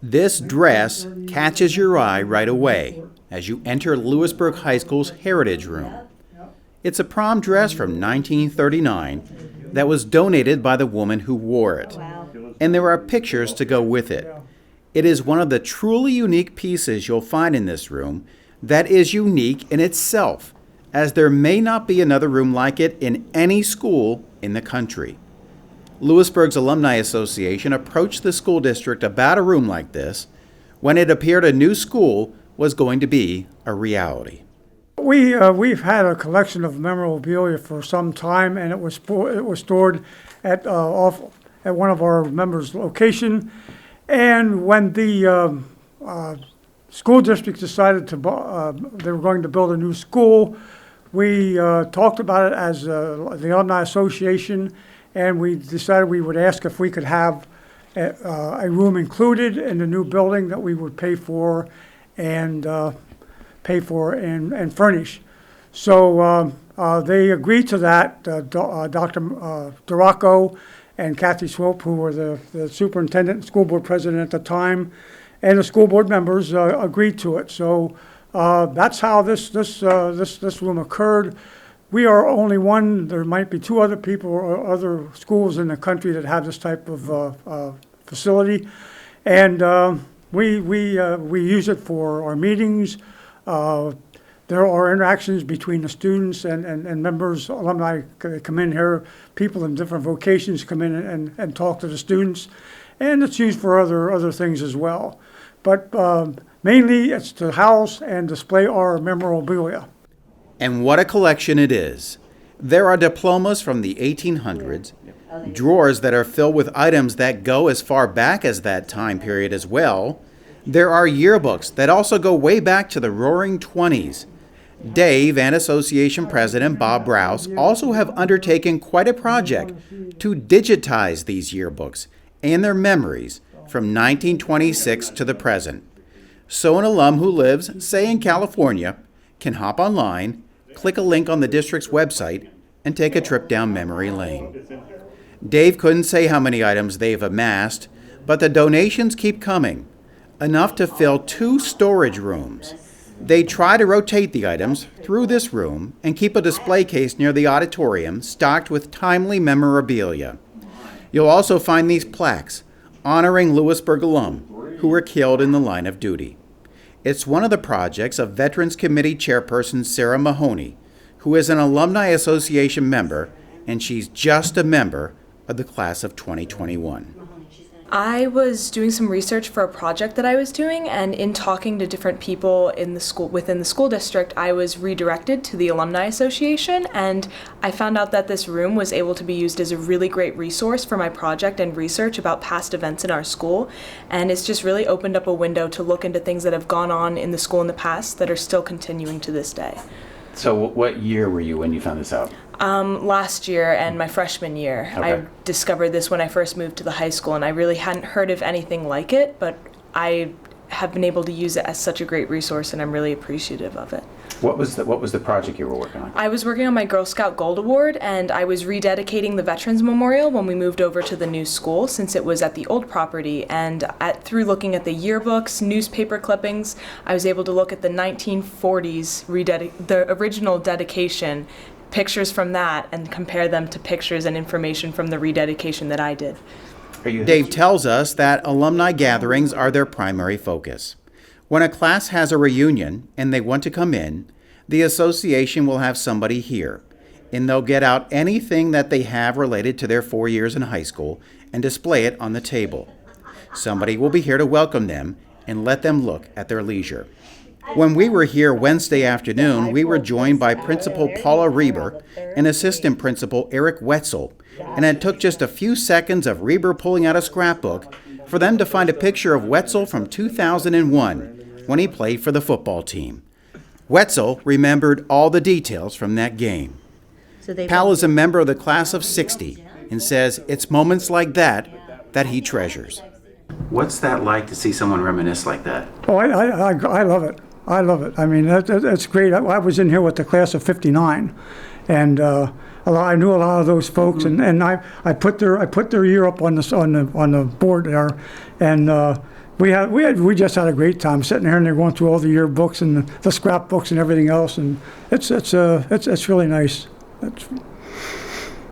This dress catches your eye right away as you enter Lewisburg High School's Heritage Room. It's a prom dress from 1939 that was donated by the woman who wore it, and there are pictures to go with it. It is one of the truly unique pieces you'll find in this room that is unique in itself, as there may not be another room like it in any school in the country. Lewisburg's Alumni Association approached the school district about a room like this when it appeared a new school was going to be a reality. We've had a collection of memorabilia for some time, and it was stored at one of our members' location. And when the school district decided they were going to build a new school, we talked about it as the Alumni Association, and we decided we would ask if we could have a room included in the new building that we would pay for and furnish. So they agreed to that. Dr. Duraco and Kathy Swope, who were the superintendent and school board president at the time, and the school board members agreed to it. So that's how this room occurred. We are only one. There might be two other people or other schools in the country that have this type of facility, and we use it for our meetings. There are interactions between the students and members, alumni come in here, people in different vocations come in and talk to the students, and it's used for other things as well. But mainly it's to house and display our memorabilia. And what a collection it is. There are diplomas from the 1800s, drawers that are filled with items that go as far back as that time period as well. There are yearbooks that also go way back to the Roaring 20s. Dave and Association President Bob Rouse also have undertaken quite a project to digitize these yearbooks and their memories from 1926 to the present. So an alum who lives, say in California, can hop online, click a link on the district's website, and take a trip down memory lane. Dave couldn't say how many items they've amassed, but the donations keep coming, enough to fill 2 storage rooms. They try to rotate the items through this room and keep a display case near the auditorium stocked with timely memorabilia. You'll also find these plaques honoring Lewisburg alum who were killed in the line of duty. It's one of the projects of Veterans Committee Chairperson Sarah Mahoney, who is an Alumni Association member, and she's just a member of the class of 2021. I was doing some research for a project that I was doing, and in talking to different people in the school within the school district, I was redirected to the Alumni Association, and I found out that this room was able to be used as a really great resource for my project and research about past events in our school, and it's just really opened up a window to look into things that have gone on in the school in the past that are still continuing to this day. So what year were you when you found this out? Last year and my freshman year. Okay. I discovered this when I first moved to the high school, and I really hadn't heard of anything like it, but I have been able to use it as such a great resource, and I'm really appreciative of it. What was the project you were working on? I was working on my Girl Scout Gold Award, and I was rededicating the Veterans Memorial when we moved over to the new school, since it was at the old property. And through looking at the yearbooks, newspaper clippings, I was able to look at the 1940s the original dedication, pictures from that, and compare them to pictures and information from the rededication that I did. Dave tells us that alumni gatherings are their primary focus. When a class has a reunion and they want to come in, the association will have somebody here, and they'll get out anything that they have related to their 4 years in high school and display it on the table. Somebody will be here to welcome them and let them look at their leisure. When we were here Wednesday afternoon, we were joined by Principal Paula Reber and Assistant Principal Eric Wetzel, and it took just a few seconds of Reber pulling out a scrapbook for them to find a picture of Wetzel from 2001 when he played for the football team. Wetzel remembered all the details from that game. Pal is a member of the class of 60 and says it's moments like that that he treasures. What's that like to see someone reminisce like that? Oh, I love it. I love it. I mean, that's great. I was in here with the class of '59, and I knew a lot of those folks, and I put their year up on the board there, and We just had a great time sitting here and they're going through all the yearbooks and the scrapbooks and everything else, and it's really nice.